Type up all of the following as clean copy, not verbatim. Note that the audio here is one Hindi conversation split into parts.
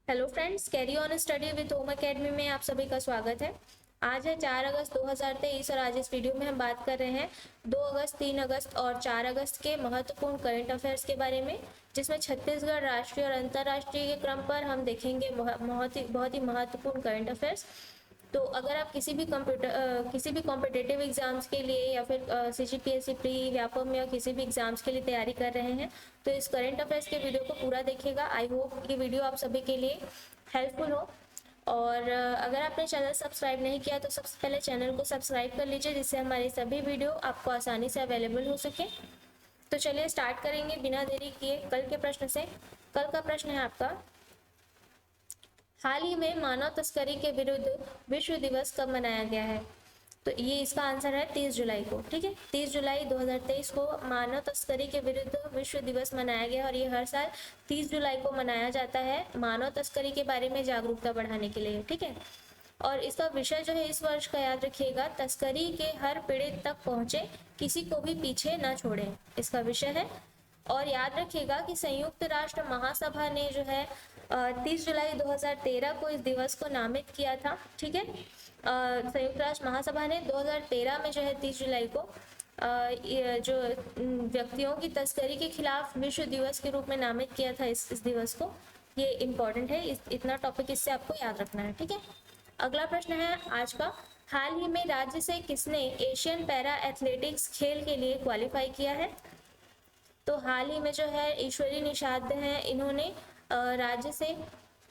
Hello friends, carry on study with home academy में आप सभी का स्वागत है। आज है 4 अगस्त 2023 और आज इस वीडियो में हम बात कर रहे हैं 2 अगस्त, 3 अगस्त और 4 अगस्त के महत्वपूर्ण करंट अफेयर्स के बारे में, जिसमें छत्तीसगढ़ राष्ट्रीय और अंतर्राष्ट्रीय के क्रम पर हम देखेंगे बहुत ही महत्वपूर्ण करंट अफेयर्स। तो अगर आप किसी भी कॉम्पिटिटिव एग्जाम्स के लिए या फिर सीजीपीएससी प्री, व्यापम या किसी भी एग्जाम्स के लिए तैयारी कर रहे हैं तो इस करंट अफेयर्स के वीडियो को पूरा देखिएगा। आई होप ये वीडियो आप सभी के लिए हेल्पफुल हो। और अगर आपने चैनल सब्सक्राइब नहीं किया तो सबसे पहले चैनल को सब्सक्राइब कर लीजिए, जिससे हमारे सभी वीडियो आपको आसानी से अवेलेबल हो सके। तो चलिए स्टार्ट करेंगे बिना देरी किए कल के प्रश्न से। कल का प्रश्न है आपका, हाल ही में मानव तस्करी के विरुद्ध विश्व दिवस कब मनाया गया है? तो ये इसका आंसर है 30 जुलाई को। ठीक है, 30 जुलाई 2023 को मानव तस्करी के विरुद्ध विश्व दिवस मनाया गया और ये हर साल 30 जुलाई को मनाया जाता है मानव तस्करी के बारे में जागरूकता बढ़ाने के लिए। ठीक है, और इसका विषय जो है इस वर्ष का याद रखिएगा, तस्करी के हर पीड़ित तक पहुंचे, किसी को भी पीछे न छोड़े, इसका विषय है। और याद रखिएगा कि संयुक्त राष्ट्र महासभा ने जो है 30 जुलाई 2013 को इस दिवस को नामित किया था। ठीक है, संयुक्त राष्ट्र महासभा ने 2013 में जो है 30 जुलाई को जो व्यक्तियों की तस्करी के खिलाफ विश्व दिवस के रूप में नामित किया था इस दिवस को। ये इम्पोर्टेंट है, इतना टॉपिक इससे आपको याद रखना है। ठीक है, अगला प्रश्न है आज का, हाल ही में राज्य से किसने एशियन पैरा एथलेटिक्स खेल के लिए क्वालिफाई किया है? तो हाल ही में जो है ईश्वरी निषाद हैं, इन्होंने राज्य से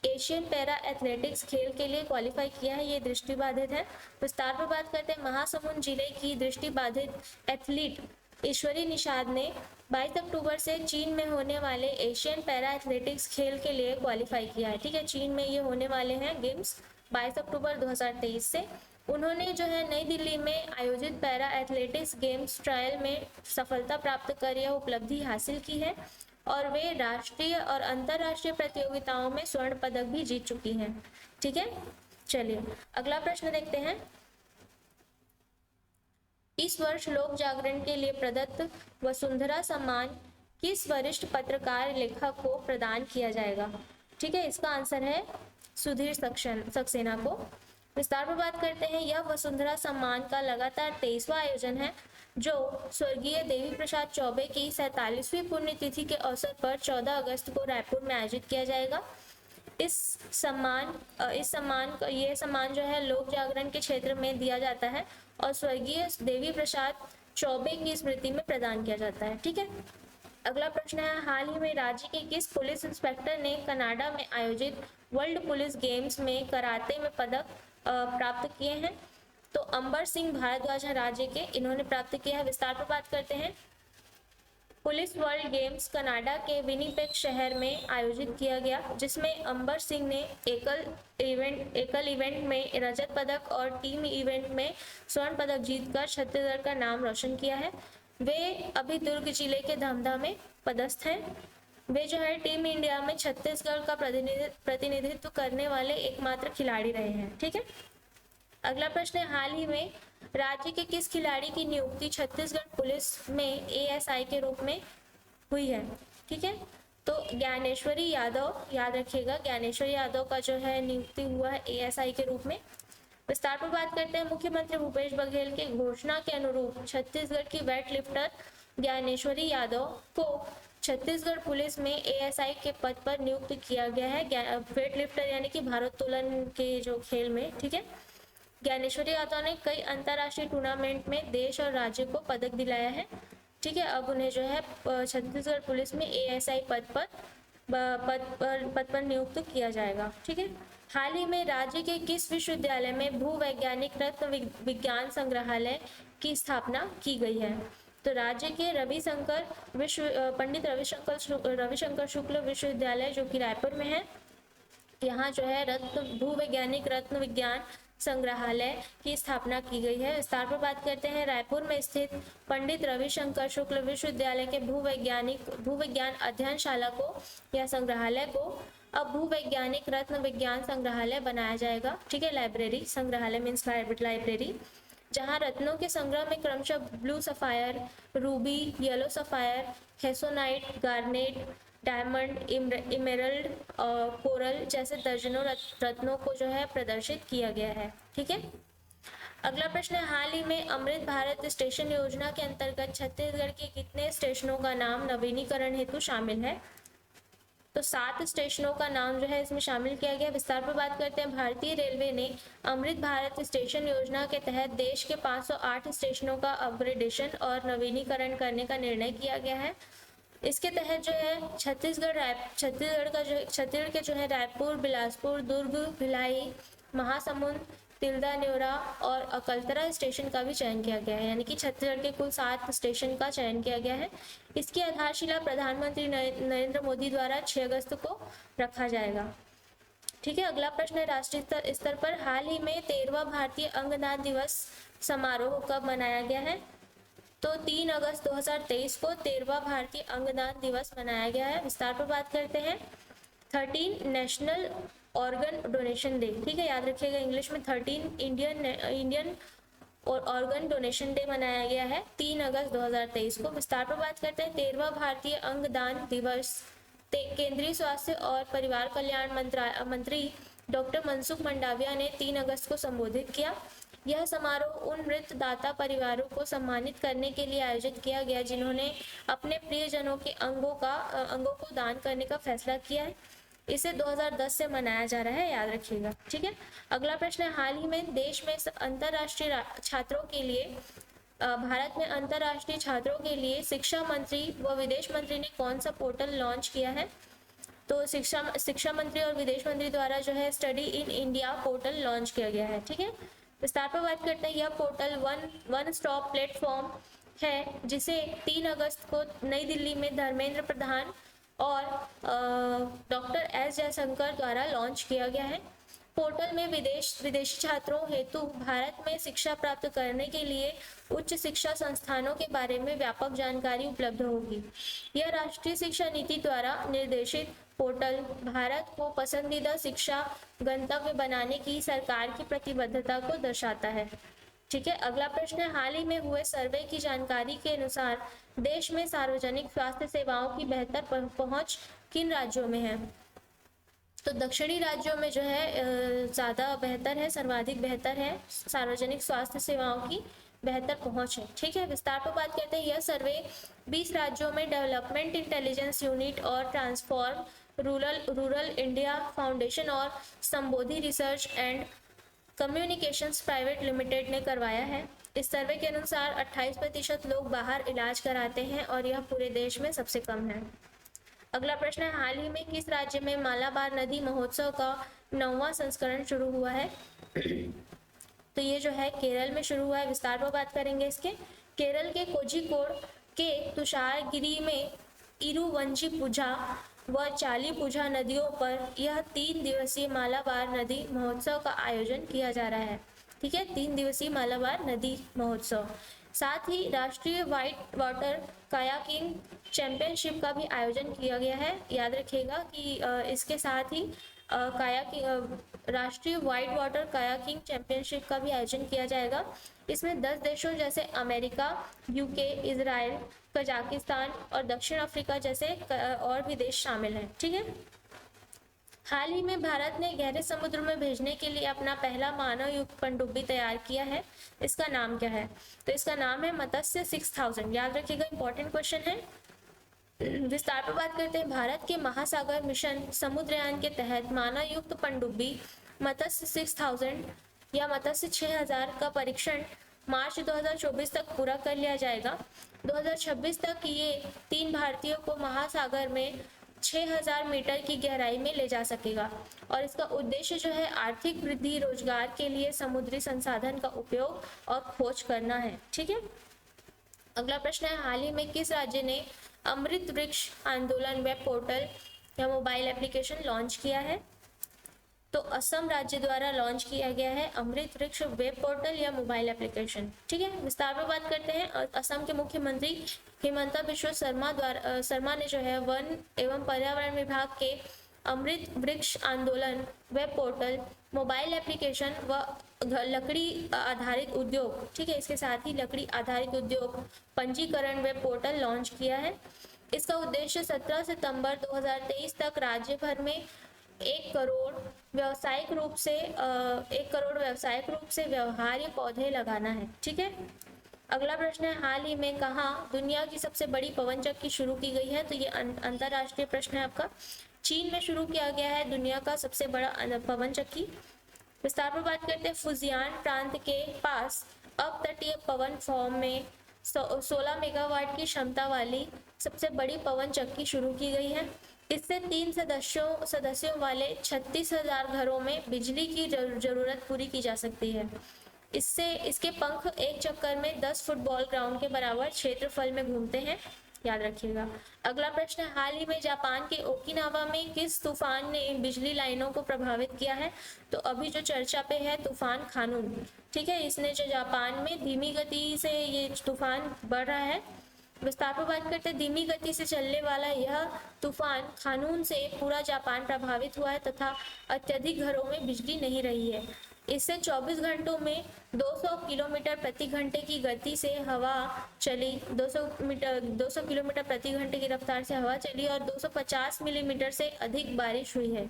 एशियन पैरा एथलेटिक्स खेल के लिए क्वालिफाई किया है। ये दृष्टिबाधित है। विस्तार पर बात करते हैं। महासमुंद जिले की दृष्टिबाधित एथलीट ईश्वरी निषाद ने 22 अक्टूबर से चीन में होने वाले एशियन पैरा एथलेटिक्स खेल के लिए क्वालिफाई किया है। ठीक है, चीन में ये होने वाले हैं गेम्स 22 अक्टूबर 2023 से। उन्होंने जो है नई दिल्ली में आयोजित पैरा एथलेटिक्स गेम्स ट्रायल में सफलता प्राप्त कर यह उपलब्धि हासिल की है और वे राष्ट्रीय और अंतर्राष्ट्रीय प्रतियोगिताओं में स्वर्ण पदक भी जीत चुकी हैं। ठीक है, चलिए अगला प्रश्न देखते हैं। इस वर्ष लोक जागरण के लिए प्रदत्त वसुंधरा सम्मान किस वरिष्ठ पत्रकार लेखक को प्रदान किया जाएगा? ठीक है, इसका आंसर है सुधीर सक्सेना को। विस्तार पर बात करते हैं। यह वसुंधरा सम्मान का लगातार 23वां आयोजन है, जो स्वर्गीय देवी प्रसाद चौबे की 47वीं पुण्यतिथि के अवसर पर 14 अगस्त को रायपुर में आयोजित किया जाएगा। यह सम्मान जो है लोक जागरण के क्षेत्र में दिया जाता है और स्वर्गीय देवी प्रसाद चौबे की स्मृति में प्रदान किया जाता है। ठीक है, अगला प्रश्न है, हाल ही में राज्य के किस पुलिस इंस्पेक्टर ने कनाडा में आयोजित वर्ल्ड पुलिस गेम्स में कराते में पदक प्राप्त किए हैं? तो अंबर सिंह भारद्वाज हैं राज्य के, इन्होंने प्राप्त किया है। विस्तार पर बात करते हैं। पुलिस वर्ल्ड गेम्स कनाडा के विनिपेग शहर में आयोजित किया गया, जिसमें अंबर सिंह ने एकल इवेंट में रजत पदक और टीम इवेंट में स्वर्ण पदक जीतकर छत्तीसगढ़ का नाम रोशन किया है। वे अभी दुर्ग जिले के धमधा में पदस्थ हैं। वे जो है टीम इंडिया में छत्तीसगढ़ का प्रतिनिधित्व करने वाले एकमात्र खिलाड़ी रहे हैं। ठीक है, अगला प्रश्न है, हाल ही में राज्य के किस खिलाड़ी की नियुक्ति छत्तीसगढ़ पुलिस में एएसआई के रूप में हुई है? ठीक है, तो ज्ञानेश्वरी यादव, याद रखिएगा ज्ञानेश्वरी यादव का जो है नियुक्ति हुआ है एएसआई के रूप में। विस्तार पर बात करते हैं। मुख्यमंत्री भूपेश बघेल के घोषणा के अनुरूप छत्तीसगढ़ की वेट लिफ्टर ज्ञानेश्वरी यादव को छत्तीसगढ़ पुलिस में एएसआई के पद पर नियुक्त किया गया है। वेट लिफ्टर यानी कि भारोत्तोलन के जो खेल में। ठीक है, ज्ञानेश्वरी यादव ने कई अंतर्राष्ट्रीय टूर्नामेंट में देश और राज्य को पदक दिलाया है। ठीक है, अब उन्हें जो है छत्तीसगढ़ पुलिस में एएसआई पद पर नियुक्त किया जाएगा। ठीक है, हाल ही में राज्य के किस विश्वविद्यालय में भूवैज्ञानिक रत्न विज्ञान संग्रहालय की स्थापना की गई है? तो राज्य के पंडित रविशंकर शुक्ल विश्वविद्यालय जो कि रायपुर में है, यहाँ जो है भूवैज्ञानिक रत्न विज्ञान संग्रहालय की स्थापना की गई है। विस्तार पर बात करते हैं। रायपुर में स्थित पंडित रविशंकर शुक्ल विश्वविद्यालय के भूविज्ञान अध्ययनशाला को या संग्रहालय को अब भूवैज्ञानिक रत्न विज्ञान संग्रहालय बनाया जाएगा। ठीक है, लाइब्रेरी, संग्रहालय मीन्स लाइब्रेरी, जहां रत्नों के संग्रह में क्रमशः blue sapphire, ruby, yellow sapphire, hessonite, garnet, diamond, emerald, coral जैसे दर्जनों रत्नों को जो है प्रदर्शित किया गया है। ठीक है। अगला प्रश्न है, हाल ही में अमृत भारत स्टेशन योजना के अंतर्गत छत्तीसगढ़ के कितने स्टेशनों का नाम नवीनीकरण हेतु शामिल है? तो 7 स्टेशनों का नाम जो है इसमें शामिल किया गया। विस्तार पर बात करते हैं। भारतीय रेलवे ने अमृत भारत स्टेशन योजना के तहत देश के 508 स्टेशनों का अपग्रेडेशन और नवीनीकरण करने का निर्णय किया गया है। इसके तहत जो है छत्तीसगढ़ के जो है रायपुर, बिलासपुर, दुर्ग, भिलाई, महासमुंद, तिल्दा, न्योरा और अकलतरा स्टेशन का भी चयन किया गया है। यानी कि छत्तीसगढ़ के कुल 7 स्टेशन का चयन किया गया है। इसकी आधारशिला प्रधानमंत्री नरेंद्र मोदी द्वारा 6 अगस्त को रखा जाएगा। ठीक है। अगला प्रश्न है, राष्ट्रीय स्तर पर हाल ही में 13वां भारतीय अंगदान दिवस समारोह कब मनाया गया है? तो 3 अगस्त 2023 को 13वां भारतीय अंगदान दिवस मनाया गया है। विस्तार पर बात करते हैं। 13 नेशनल ऑर्गन डोनेशन डे। ठीक है, याद रखिएगा, इंग्लिश में 13 इंडियन और ऑर्गन डोनेशन डे मनाया गया है 3 अगस्त 2023 को। विस्तार पर बात करते हैं। 13वां भारतीय अंगदान दिवस केंद्रीय स्वास्थ्य और परिवार कल्याण मंत्री डॉक्टर मनसुख मंडाविया ने 3 अगस्त को संबोधित किया। यह समारोह उन मृत दाता परिवारों को सम्मानित करने के लिए आयोजित किया गया जिन्होंने अपने प्रियजनों के अंगों को दान करने का फैसला किया है। इसे 2010 से मनाया जा रहा है, याद रखिएगा। ठीक है। अगला प्रश्न है, हाल ही में देश में अंतर्राष्ट्रीय छात्रों के लिए भारत में अंतर्राष्ट्रीय छात्रों के लिए शिक्षा मंत्री व विदेश मंत्री ने कौन सा पोर्टल लॉन्च किया है? तो शिक्षा मंत्री और विदेश मंत्री द्वारा जो है study in India portal launch किया गया है। ठीक है। विस्तार पर बात करते हैं। यह पोर्टल वन स्टॉप प्लेटफॉर्म है जिसे 3 अगस्त को नई दिल्ली में धर्मेंद्र प्रधान और डॉक्टर एस जयशंकर द्वारा लॉन्च किया गया है। पोर्टल में विदेशी छात्रों हेतु भारत में शिक्षा प्राप्त करने के लिए उच्च शिक्षा संस्थानों के बारे में व्यापक जानकारी उपलब्ध होगी। यह राष्ट्रीय शिक्षा नीति द्वारा निर्देशित पोर्टल भारत को पसंदीदा शिक्षा गंतव्य बनाने की सरकार की प्रतिबद्धता को दर्शाता है। ठीक है। अगला प्रश्न है, हाल ही में हुए सर्वे की जानकारी के अनुसार देश में सार्वजनिक स्वास्थ्य सेवाओं की बेहतर पहुंच किन राज्यों में है? तो दक्षिणी राज्यों में जो है ज़्यादा बेहतर है, सर्वाधिक बेहतर है, सार्वजनिक स्वास्थ्य सेवाओं की बेहतर पहुंच है। ठीक है। विस्तार पर बात करते हैं। यह सर्वे 20 राज्यों में डेवलपमेंट इंटेलिजेंस यूनिट और ट्रांसफॉर्म रूरल इंडिया फाउंडेशन और Sambodhi research and communications private limited ने करवाया है। इस सर्वे के अनुसार 28% लोग बाहर इलाज कराते हैं और यह पूरे देश में सबसे कम है। अगला प्रश्न है, हाल ही में किस राज्य में मालाबार नदी महोत्सव का 9वां संस्करण शुरू हुआ है? तो ये जो है केरल में शुरू हुआ है। विस्तार पर बात करेंगे इसके। केरल के कोझिकोड के तुषारगिरी में इरुवंशीपुझा व चालीपुझा नदियों पर यह 3 दिवसीय मालाबार नदी महोत्सव का आयोजन किया जा रहा है। ठीक है, 3 दिवसीय मालाबार नदी महोत्सव। साथ ही राष्ट्रीय वाइट वाटर कायाकिंग चैंपियनशिप का भी आयोजन किया गया है। याद रखिएगा कि इसके साथ ही राष्ट्रीय वाइट वाटर कायाकिंग चैंपियनशिप का भी आयोजन किया जाएगा। इसमें 10 देशों जैसे अमेरिका, यूके, इजराइल, कजाकिस्तान और दक्षिण अफ्रीका जैसे और भी देश शामिल हैं। ठीक है। हाल ही में भारत ने गहरे समुद्र में भेजने के लिए अपना पहला मानव युक्त पनडुब्बी तैयार किया है। इसका नाम क्या है? तो इसका नाम है मत्स्य 6000। याद रखिएगा, इंपॉर्टेंट क्वेश्चन है। विस्तार पर बात करते हैं। भारत के महासागर मिशन समुद्रयान के तहत मानव युक्त पनडुब्बी मत्स्य 6000 या मत्स्य 6000 का परीक्षण मार्च 2024 तक पूरा कर लिया जाएगा। 2026 तक ये 3 भारतीयों को महासागर में 6000 मीटर की गहराई में ले जा सकेगा और इसका उद्देश्य जो है आर्थिक वृद्धि, रोजगार के लिए समुद्री संसाधन का उपयोग और खोज करना है। ठीक है। अगला प्रश्न है, हाल ही में किस राज्य ने अमृत वृक्ष आंदोलन वेब पोर्टल या मोबाइल एप्लीकेशन लॉन्च किया है? तो असम राज्य द्वारा लॉन्च किया गया है अमृत वृक्ष वेब पोर्टल या मोबाइल एप्लीकेशन। ठीक है। विस्तार पर बात करते हैं। असम के मुख्यमंत्री हिमंता बिश्व शर्मा ने जो है वन एवं पर्यावरण विभाग के अमृत वृक्ष आंदोलन वेब पोर्टल, मोबाइल एप्लीकेशन व लकड़ी आधारित उद्योग, ठीक है, इसके साथ ही लकड़ी आधारित उद्योग पंजीकरण वेब पोर्टल लॉन्च किया है। इसका उद्देश्य 17 सितंबर 2023 तक राज्य भर में 1 करोड़ व्यावसायिक रूप से व्यवहार्य पौधे लगाना है। ठीक है। अगला प्रश्न है, हाल ही में कहाँ दुनिया की सबसे बड़ी पवन चक्की शुरू की गई है? तो ये अंतरराष्ट्रीय प्रश्न है आपका। चीन में शुरू किया गया है दुनिया का सबसे बड़ा पवन चक्की। विस्तार पर बात करते हैं, फुजियान प्रांत के पास अपतटीय पवन फॉर्म में 16 मेगावाट की क्षमता वाली सबसे बड़ी पवन चक्की शुरू की गई है। इससे 3 सदस्यों वाले 36,000 घरों में बिजली की जरूरत पूरी की जा सकती है। इसके पंख एक चक्कर में 10 फुटबॉल ग्राउंड के बराबर क्षेत्रफल में घूमते हैं, याद रखिएगा। अगला प्रश्न है, हाल ही में जापान के ओकिनावा में किस तूफान ने बिजली लाइनों को प्रभावित किया है? तो अभी जो चर्चा पे है तूफान खानून। ठीक है, इसने जो जापान में धीमी गति से ये तूफान बढ़ रहा है। विस्तार पर बात करते हैं, धीमी गति से चलने वाला यह तूफान खानून से पूरा जापान प्रभावित हुआ है तथा अत्यधिक घरों में बिजली नहीं रही है। इससे 24 घंटों में 200 किलोमीटर प्रति घंटे की गति से हवा चली, 200 किलोमीटर प्रति घंटे की रफ्तार से हवा चली और 250 मिलीमीटर से अधिक बारिश हुई है।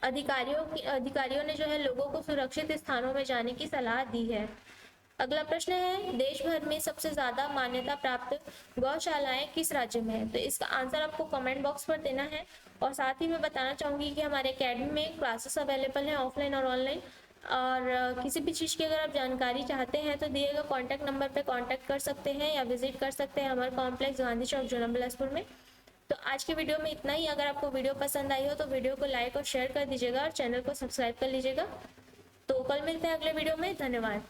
अधिकारियों ने जो है लोगों को सुरक्षित स्थानों में जाने की सलाह दी है। अगला प्रश्न है, देश भर में सबसे ज्यादा मान्यता प्राप्त गौशालाएं किस राज्य में है? तो इसका आंसर आपको कमेंट बॉक्स पर देना है। और साथ ही मैं बताना चाहूंगी कि हमारे एकेडमी में क्लासेस अवेलेबल हैं ऑफलाइन और ऑनलाइन। और किसी भी चीज़ की अगर आप जानकारी चाहते हैं तो दिए गए कॉन्टैक्ट नंबर पे कांटेक्ट कर सकते हैं या विजिट कर सकते हैं हमारे कॉम्प्लेक्स गांधी चौक जोनम बिलासपुर में। तो आज के वीडियो में इतना ही। अगर आपको वीडियो पसंद आई हो तो वीडियो को लाइक और शेयर कर दीजिएगा और चैनल को सब्सक्राइब कर लीजिएगा। तो कल मिलते हैं अगले वीडियो में। धन्यवाद।